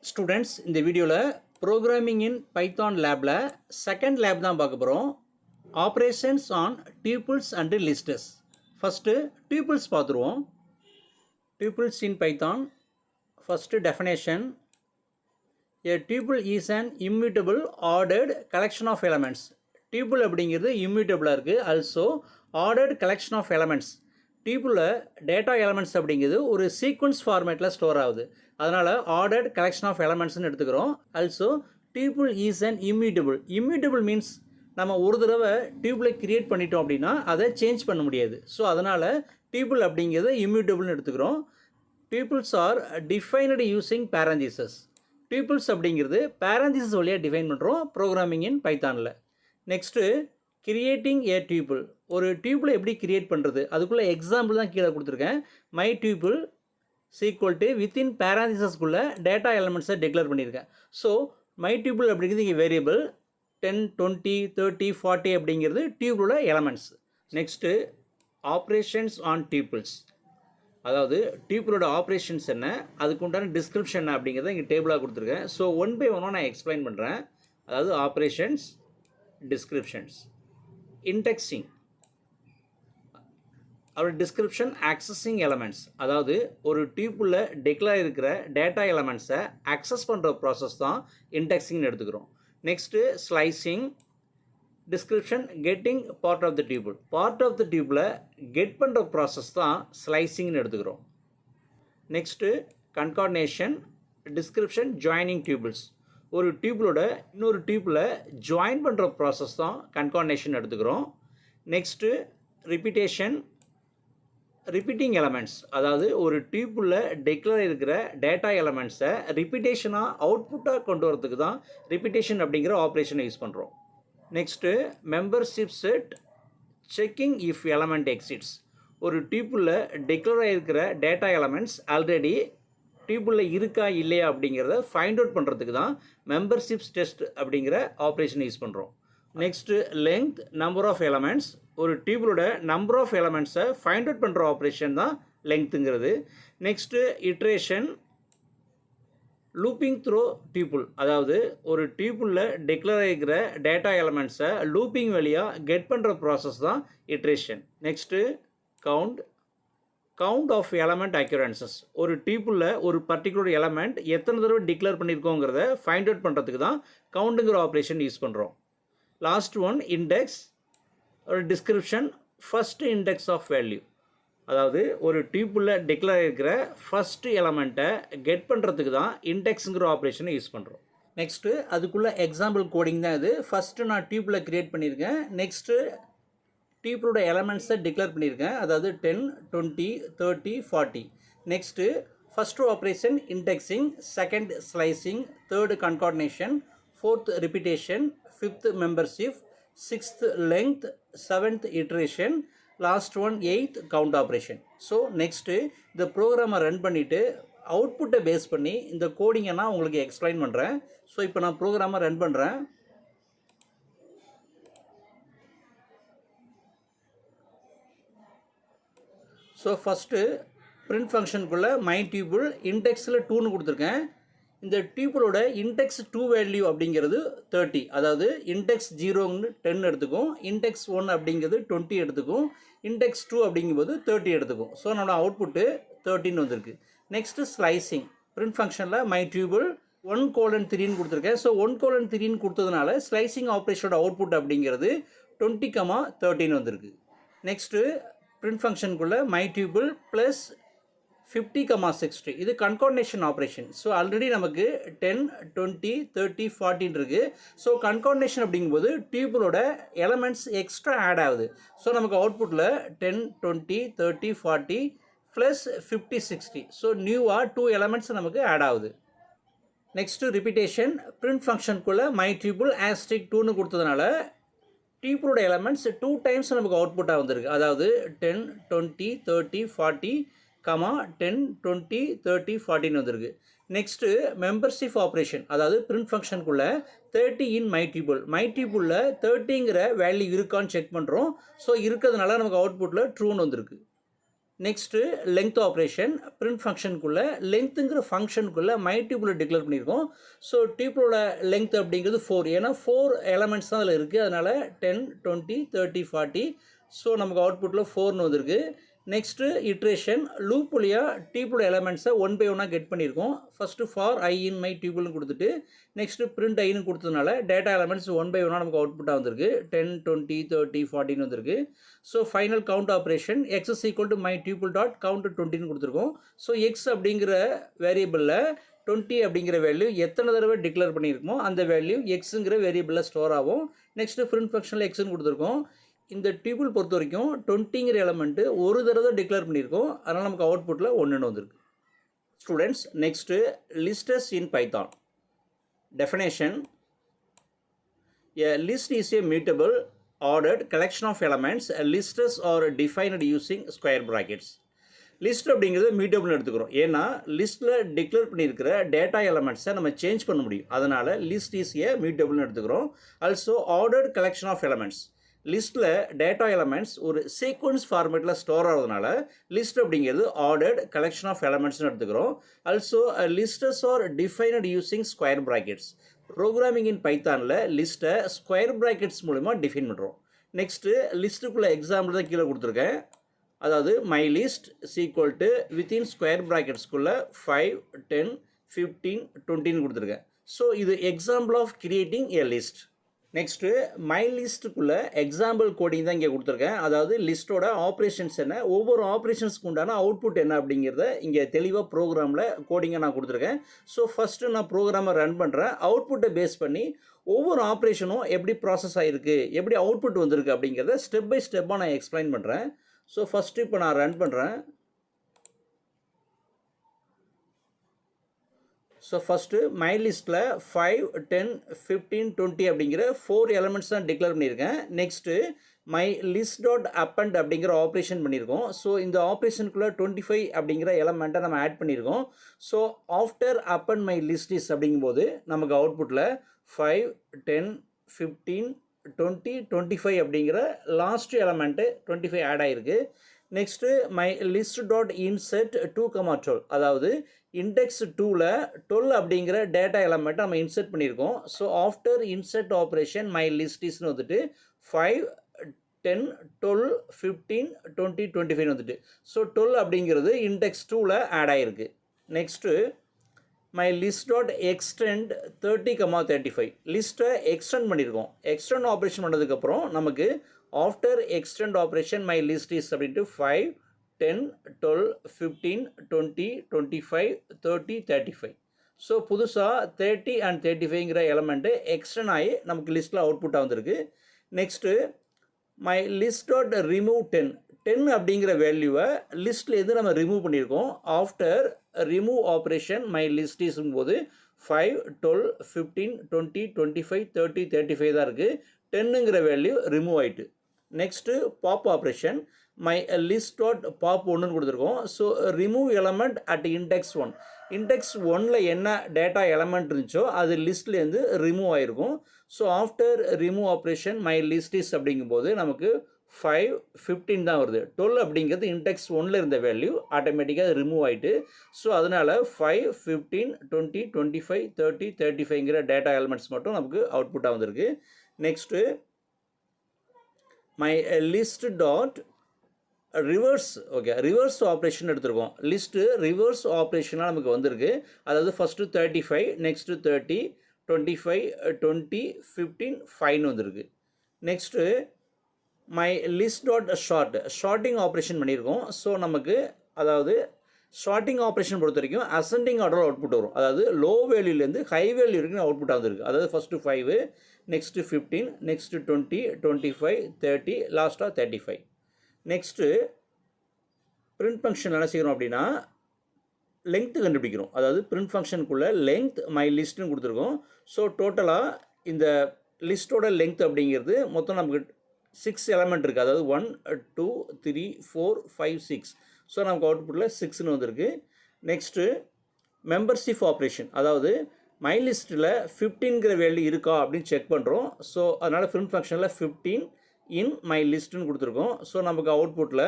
Students இந்த வீடியோவில் programming in python லேபில் செகண்ட் லேப் தான் பார்க்க போகிறோம். Operations on tuples and lists. First tuples பார்த்துருவோம். Tuples in python. First definition. A tuple is an immutable ordered collection of elements. Tuple அப்படிங்கிறது இம்யூட்டபிளாக இருக்குது. Also ordered collection of elements. டியூபிளில் data elements அப்படிங்கிறது ஒரு சீக்வன்ஸ் ஃபார்மேட்டில் ஸ்டோர் ஆகுது. அதனால் ஆர்டர்ட் கலெக்ஷன் ஆஃப் எலமெண்ட்ஸ்னு எடுத்துக்கிறோம். Also tuple is an immutable. Immutable means நம்ம ஒரு தடவை டியூபிளை கிரியேட் பண்ணிட்டோம் அப்படின்னா அதை சேஞ்ச் பண்ண முடியாது. ஸோ அதனால் டியூபிள் அப்படிங்கிறது இம்யூட்டபிள்னு எடுத்துக்கிறோம். Tuples are defined using parentheses. Tuples அப்படிங்கிறது பேரந்திசஸ் வழியாக டிஃபைன் பண்ணுறோம் ப்ரோக்ராமிங் இன் பைத்தானில். Next creating a tuple. ஒரு டியூபிளை எப்படி கிரியேட் பண்ணுறது, அதுக்குள்ளே எக்ஸாம்பிள் தான் கீழே கொடுத்துருக்கேன். My tuple equal to within பேரந்திசஸ்க்குள்ளே டேட்டா எலமெண்ட்ஸை டிக்ளேர் பண்ணியிருக்கேன். ஸோ மை டியூபிள் அப்படிங்கிறது இங்கே வேரியபிள் 10, 20, 30, 40 அப்படிங்கிறது டியூபிளோட elements. Next operations on tuples. அதாவது டியூபிளோட ஆப்ரேஷன்ஸ் என்ன, அதுக்கு உண்டான டிஸ்கிரிப்ஷன் என்ன அப்படிங்கிறத இங்கே டேபிளாக கொடுத்துருக்கேன். ஸோ ஒன் பை ஒன்னாக நான் எக்ஸ்பிளைன் பண்ணுறேன். அதாவது ஆப்ரேஷன்ஸ், டிஸ்கிரிப்ஷன்ஸ், இன்டெக்ஸிங், அதோட டிஸ்கிரிப்ஷன், ஆக்சஸிங் எலமெண்ட்ஸ். அதாவது ஒரு டியூபிளில் டிக்ளேர் இருக்கிற டேட்டா எலமெண்ட்ஸை ஆக்சஸ் பண்ணுற ப்ராசஸ் தான் இன்டெக்ஸிங்னு எடுத்துக்கிறோம். Next slicing, description, getting part of the tuple. Part of the tuple get பண்ணுற ப்ராசஸ் தான் ஸ்லைசிங்னு எடுத்துக்கிறோம். Next concatenation, description, joining tuples. ஒரு டியூபிளோட இன்னொரு டியூபில் ஜாயின் பண்ணுற ப்ராசஸ் தான் கன்கார்டினேஷன் எடுத்துக்கிறோம். Next repetition, repeating elements. அதாவது ஒரு டியூபில் டிக்ளேர் இருக்கிற டேட்டா எலமெண்ட்ஸை ரிப்பீட்டேஷனாக அவுட்புட்டாக கொண்டு வரதுக்கு தான் ரிப்பீட்டேஷன் அப்படிங்கிற ஆப்ரேஷனை யூஸ் பண்ணுறோம். Next membership set, checking if element exists. ஒரு டியூபிளில் டிக்ளேர் ஆகிருக்கிற டேட்டா எலமெண்ட்ஸ் ஆல்ரெடி டியூபிளில் இருக்கா இல்லையா அப்படிங்கிறத ஃபைண்ட் அவுட் பண்ணுறதுக்கு தான் மெம்பர்ஷிப்ஸ் டெஸ்ட் அப்படிங்கிற ஆப்ரேஷன் யூஸ் பண்ணுறோம். Next length, number of elements. ஒரு டியூபிளோட நம்பர் ஆஃப் எலமெண்ட்ஸை ஃபைண்ட் அவுட் பண்ணுற ஆப்ரேஷன் தான் லெங்க்த்துங்கிறது. Next iteration, looping through tuple. அதாவது ஒரு டியூபிளில் டிக்ளேர் ஆகிக்கிற டேட்டா எலமெண்ட்ஸை லூப்பிங் வழியாக கெட் பண்ணுற ப்ராசஸ் தான் iteration. Next count, count of element occurrences. ஒரு டியூபிளில் ஒரு பர்டிகுலர் எலமெண்ட் எத்தனை தடவை டிக்ளேர் பண்ணியிருக்கோங்கிறத ஃபைண்ட் அவுட் பண்ணுறதுக்கு தான் கவுண்டுங்கிற ஆப்ரேஷன் யூஸ் பண்ணுறோம். லாஸ்ட் ஒன் இண்டெக்ஸ், ஒரு description, first index of value. அதாவது ஒரு டியூபிளில் டிக்ளேர் இருக்கிற ஃபஸ்ட்டு எலமெண்ட்டை கெட் பண்ணுறதுக்கு தான் இண்டெக்ஸுங்கிற ஆப்ரேஷனை யூஸ் பண்ணுறோம். நெக்ஸ்ட்டு அதுக்குள்ளே எக்ஸாம்பிள் கோடிங் தான் இது. ஃபஸ்ட்டு நான் டியூபில் க்ரியேட் பண்ணியிருக்கேன். நெக்ஸ்ட்டு டியூபிளோட எலமெண்ட்ஸை டிக்ளேர் பண்ணியிருக்கேன். அதாவது 10, 20, 30, 40. Next first operation indexing, second slicing, third concatenation, fourth repetition, fifth membership, sixth length, seventh iteration, last one eighth count operation. So next இந்த ப்ரோக்ராமை ரன் பண்ணிவிட்டு அவுட்புட்டை பேஸ் பண்ணி இந்த கோடிங்கை நான் உங்களுக்கு எக்ஸ்பிளைன் பண்ணுறேன். ஸோ இப்போ நான் ப்ரோக்ராமை ரன் பண்ணுறேன். ஸோ ஃபஸ்ட்டு பிரிண்ட் ஃபங்க்ஷனுக்குள்ளே மை டியூபிள் இண்டெக்ஸில் 2ன்னு கொடுத்துருக்கேன். இந்த டியூபிளோட இண்டெக்ஸ் 2 வேல்யூ அப்படிங்கிறது 30. அதாவது இண்டெக்ஸ் 0ன்னு 10 எடுத்துக்கும், இண்டெக்ஸ் 1 அப்படிங்கிறது 20 எடுத்துக்கும், இண்டெக்ஸ் 2 அப்படிங்கும்போது 30 எடுத்துக்கும். ஸோ நம்மளோட அவுட்புட்டு 13 வந்திருக்கு. நெக்ஸ்ட்டு ஸ்லைசிங், பிரிண்ட் ஃபங்க்ஷனில் மை டியூபிள் 1:3ன்னு கொடுத்துருக்கேன். ஸோ 1:3ன்னு கொடுத்ததுனால ஸ்லைசிங் ஆப்ரேஷனோட அவுட்புட் அப்படிங்கிறது 20,13 வந்திருக்கு. நெக்ஸ்ட்டு பிரிண்ட் ஃபங்க்ஷனுக்குள்ளே மை டியூபிள் ப்ளஸ் 50,60. இது கன்கார்டினேஷன் ஆப்ரேஷன். ஸோ ஆல்ரெடி நமக்கு 10, 20, 30, 40 இருக்குது. ஸோ கன்கார்டினேஷன் அப்படிங்கும்போது டியூபிளோட எலமெண்ட்ஸ் எக்ஸ்ட்ரா ஆட் ஆகுது. ஸோ நமக்கு அவுட்புட்டில் 10, 20, 30, 40 ப்ளஸ் 50, 60. ஸோ நியூவாக 2 எலமெண்ட்ஸ் நமக்கு ஆட் ஆகுது. நெக்ஸ்ட்டு ரிப்பீட்டேஷன், பிரிண்ட் ஃபங்க்ஷனுக்குள்ளே மை டியூபிள் ஆஸ்டிக் 2ன்னு கொடுத்ததுனால டியூபிளோட எலமெண்ட்ஸ் 2 டைம்ஸ் நமக்கு அவுட்புட்டாக வந்திருக்கு. அதாவது 10, 20, 30, 40, 10, 20, 30, 40 வந்திருக்கு. Next membership operation. அதாவது பிரிண்ட் ஃபங்க்ஷனுக்குள்ளே 30 இன் மை டியூபிள். மை டியூபிளில் 30ங்கிற வேல்யூ இருக்கான்னு செக் பண்ணுறோம். ஸோ இருக்கிறதுனால நமக்கு அவுட்புட்டில் ட்ரூன்னு வந்திருக்கு. நெக்ஸ்ட்டு லெங்த் ஆப்ரேஷன் பிரிண்ட் ஃபங்க்ஷனுக்குள்ளே லெங்க்த்துங்கிற ஃபங்க்ஷனுக்குள்ளே மை டியூப்பில் டிக்ளேர் பண்ணியிருக்கோம். ஸோ டியூப்பிலோட லெங்த் அப்படிங்கிறது 4, ஏன்னா 4 எலமெண்ட்ஸ் தான் அதில் இருக்குது. அதனால் 10, 20, 30, 40. ஸோ நமக்கு அவுட்புட்டில் 4ன்னு வந்திருக்கு. நெக்ஸ்ட்டு இட்ரேஷன் லூப் வழியாக டியூப்பிலோட எலமெண்ட்ஸை 1 by 1 கெட் பண்ணியிருக்கோம். First for I in my டியூப்பிள்னு கொடுத்துட்டு நெக்ஸ்ட்டு பிரிண்ட் ஐன்னு கொடுத்ததுனால டேட்டா எலமெண்ட்ஸ் 1 by 1 நமக்கு அவுட்புட்டாக வந்திருக்கு. 10, 20, 30, 40ன்னு வந்திருக்கு. So final count operation x is equal to my tuple dot count 20ன்னு கொடுத்துருக்கோம். ஸோ எக்ஸ் அப்படிங்கிற வேரியபிளில் 20 அப்படிங்கிற வேல்யூ எத்தனை தடவை டிக்ளேர் பண்ணியிருக்கோமோ அந்த வேல்யூ எக்ஸுங்கிற வேரியபிளில் ஸ்டோர் ஆகும். நெக்ஸ்ட்டு பிரிண்ட் ஃபங்க்ஷனில் எக்ஸ்ன்னு கொடுத்துருக்கோம். இந்த டியூபிள் பொறுத்த வரைக்கும் 20ங்கிற எலமெண்ட்டு ஒரு தடவை டிக்ளேர் பண்ணியிருக்கோம். அதனால் நமக்கு அவுட்புட்டில் 1ன்னு வந்திருக்கு. Students, next lists in Python. Definition: a list is a mutable ordered collection of elements. Lists are defined using square brackets. List அப்படிங்கிறது மியூட்டபிள்னு எடுத்துக்கிறோம். ஏன்னா லிஸ்ட்டில் டிக்ளேர் பண்ணியிருக்கிற டேட்டா எலமெண்ட்ஸை நம்ம சேஞ்ச் பண்ண முடியும். அதனால் லிஸ்ட் இஸ் ஏ மியூட்டபிள்னு எடுத்துக்கிறோம். Also ordered collection of elements. லிஸ்ட்டில் டேட்டா எலமெண்ட்ஸ் ஒரு சீக்வன்ஸ் ஃபார்மேட்டில் ஸ்டோர் ஆகிறதுனால லிஸ்ட் அப்படிங்கிறது ஆர்டர்ட் கலெக்ஷன் ஆஃப் எலமெண்ட்ஸ்னு எடுத்துக்கிறோம். Also lists are defined using square brackets. Programming in பைத்தானில் லிஸ்ட்டை ஸ்கொயர் ப்ராக்கெட்ஸ் மூலிமா டிஃபைன் பண்ணுறோம். நெக்ஸ்ட்டு லிஸ்ட்டுக்குள்ளே எக்ஸாம்பிள் தான் கீழே கொடுத்துருக்கேன். அதாவது my list equal to within square ப்ராக்கெட்ஸ்குள்ளே 5, 10, 15, 20ன்னு கொடுத்துருக்கேன். ஸோ இது example of creating a list. Next my லிஸ்ட்டுக்குள்ளே எக்ஸாம்பிள் கோடிங் தான் இங்கே கொடுத்துருக்கேன். அதாவது லிஸ்ட்டோட ஆப்ரேஷன்ஸ் என்ன, ஒவ்வொரு ஆப்ரேஷன்ஸ்க்கு உண்டான அவுட்புட் என்ன அப்படிங்கிறத இங்கே தெளிவாக ப்ரோக்ராமில் கோடிங்கை நான் கொடுத்துருக்கேன். ஸோ ஃபஸ்ட்டு நான் ப்ரோக்ராமை ரன் பண்ணுறேன். அவுட்புட்டை பேஸ் பண்ணி ஒவ்வொரு ஆப்ரேஷனும் எப்படி ப்ராசஸ் ஆகிருக்கு, எப்படி அவுட்புட் வந்திருக்கு அப்படிங்கிறத ஸ்டெப் பை ஸ்டெப்பாக நான் எக்ஸ்பிளைன் பண்ணுறேன். ஸோ ஃபஸ்ட்டு இப்போ நான் ரன் பண்ணுறேன். ஸோ ஃபஸ்ட்டு மை லிஸ்ட்டில் 5, 10, 15, 20 அப்படிங்கிற 4 எலமெண்ட்ஸ் தான் டிக்ளேர் பண்ணியிருக்கேன். Next my list dot append அப்படிங்கிற ஆப்ரேஷன் பண்ணியிருக்கோம். ஸோ இந்த ஆப்ரேஷனுக்குள்ளே 25 அப்படிங்கிற எலமெண்ட்டை நம்ம ஆட் பண்ணியிருக்கோம். So after append my list is அப்படிங்கும்போது நமக்கு அவுட்புட்டில் 5, 10, 15, 20, 25 அப்படிங்கிற லாஸ்ட் எலமெண்ட்டு 25 ஆட் ஆகிருக்கு. Next my list dot inset 2, 12, அதாவது இண்டெக்ஸ் 2ல் 12 அப்படிங்கிற டேட்டா எலமெண்ட்டை நம்ம இன்செர்ட் பண்ணியிருக்கோம். So after insert operation my list இஸ்னு வந்துட்டு 5, 10, 12, 15, 20, 25 வந்துட்டு. ஸோ 12 அப்படிங்கிறது இண்டெக்ஸ் 2ல் ஆட் ஆகிருக்கு. Next my list dot extend 30, 35 லிஸ்ட்டை எக்ஸ்டெண்ட் பண்ணியிருக்கோம். எக்ஸ்டெண்ட் ஆப்ரேஷன் பண்ணதுக்கப்புறம் நமக்கு after extend operation my list is அப்படின்ட்டு 5, 10, 12, 15, 20, 25, 30, 35. ஸோ புதுசாக 30 and 35ங்கிற எலமெண்ட்டு எக்ஸ்டெண்ட் ஆகி நமக்கு லிஸ்ட்டில் அவுட்புட்டாக வந்திருக்கு. Next my list dot remove 10 அப்படிங்கிற வேல்யூவை லிஸ்ட்டில் எது நம்ம ரிமூவ் பண்ணியிருக்கோம். After remove operation my list இஸ்ங்கும்போது 5, 12, 15, 20, 25, 30, 35 தான் இருக்குது. 10ங்கிற வேல்யூ ரிமூவ் ஆகிட்டு. Next pop operation my list dot pop 1ன்னு கொடுத்துருக்கோம். So remove element at index 1. Index 1ல் என்ன டேட்டா எலமெண்ட் இருந்துச்சோ அது லிஸ்ட்லேருந்து ரிமூவ் ஆகிருக்கும். So after remove operation my list is அப்படிங்கும்போது நமக்கு 5, 15 தான் வருது. 12 அப்படிங்கிறது இண்டெக்ஸ் 1ல் இருந்த வேல்யூ ஆட்டோமேட்டிக்காக ரிமூவ் ஆகிட்டு. ஸோ அதனால் 5, 15, 20, 25, 30, 35ங்கிற டேட்டா எலமெண்ட்ஸ் மட்டும் நமக்கு அவுட்புட்டாக வந்திருக்கு. Next my list dot reverse. Okay, reverse operation எடுத்துருக்கோம். லிஸ்ட்டு ரிவர்ஸ் ஆப்ரேஷனாக நமக்கு வந்திருக்கு. அதாவது ஃபஸ்ட்டு 35, நெக்ஸ்ட்டு 30, 25, 20, 15, 5ன்னு வந்திருக்கு. Next my list dot sorting operation பண்ணியிருக்கோம். ஸோ நமக்கு அதாவது ஷார்ட்டிங் ஆப்ரேஷன் பொறுத்த வரைக்கும் அசெண்டிங் ஆர்டர் அவுட்புட் வரும். அதாவது லோ வேல்யூலேருந்து ஹை வேல்யூ வரைக்கும் அவுட்புட் வந்திருக்கு. அதாவது ஃபஸ்ட்டு 5, நெக்ஸ்ட்டு 15, நெக்ஸ்ட்டு 20, 25, 30, லாஸ்ட்டாக 35. நெக்ஸ்ட்டு பிரிண்ட் ஃபங்க்ஷன் என்ன செய்கிறோம் அப்படின்னா லெங்க்த்து கண்டுபிடிக்கிறோம். அதாவது பிரிண்ட் ஃபங்க்ஷனுக்குள்ளே லெங்க்த் மை லிஸ்ட்டுன்னு கொடுத்துருக்கோம். ஸோ டோட்டலாக இந்த லிஸ்ட்டோட லெங்க்த் அப்படிங்கிறது மொத்தம் நமக்கு 6 எலமெண்ட் இருக்குது. அதாவது 1, 2, 3, 4, 5, 6. ஸோ நமக்கு அவுட்புட்டில் 6ன்னு வந்திருக்கு. நெக்ஸ்ட்டு மெம்பர்ஷிப் ஆப்ரேஷன், அதாவது மை லிஸ்ட்டில் 15ங்கிற வேல்யூ இருக்கா அப்படின்னு செக் பண்ணுறோம். ஸோ அதனால் பிரிண்ட் ஃபங்க்ஷனில் 15 இன் மை லிஸ்ட்டுன்னு கொடுத்துருக்கோம். ஸோ நமக்கு அவுட்புட்டில்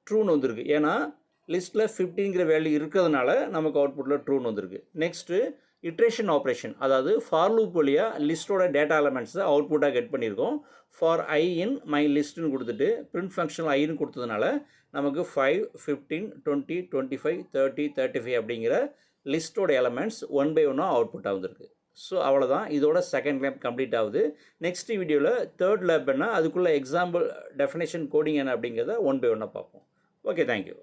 ட்ரூன்னு வந்திருக்கு. ஏன்னா லிஸ்ட்டில் 15ங்கிற வேல்யூ இருக்கிறதுனால நமக்கு அவுட்புட்டில் ட்ரூன்னு வந்திருக்கு. நெக்ஸ்ட்டு இட்ரேஷன் ஆப்ரேஷன், அதாவது ஃபார் லூப் வழியாக லிஸ்ட்டோட டேட்டா எலமெண்ட்ஸை அவுட்புட்டாக கெட் பண்ணியிருக்கோம். ஃபார் ஐ இன் மை லிஸ்ட்டுன்னு கொடுத்துட்டு பிரிண்ட் ஃபங்க்ஷன் ஐன்னு கொடுத்ததுனால நமக்கு 5, 15, 20, 25, 30, 35 அப்படிங்கிற லிஸ்ட்டோட எலமெண்ட்ஸ் 1 by 1 அவுட்புட்டாக வந்திருக்கு. ஸோ அவ்வளோதான், இதோட செகண்ட் லேப் கம்ப்ளீட் ஆகுது. நெக்ஸ்ட் வீடியோவில் தேர்ட் லேப் என்ன, அதுக்குள்ளே எக்ஸாம்பிள் டெஃபினேஷன் கோடிங் என்ன அப்படிங்கிறத 1 by 1 பார்ப்போம். Okay, thank you.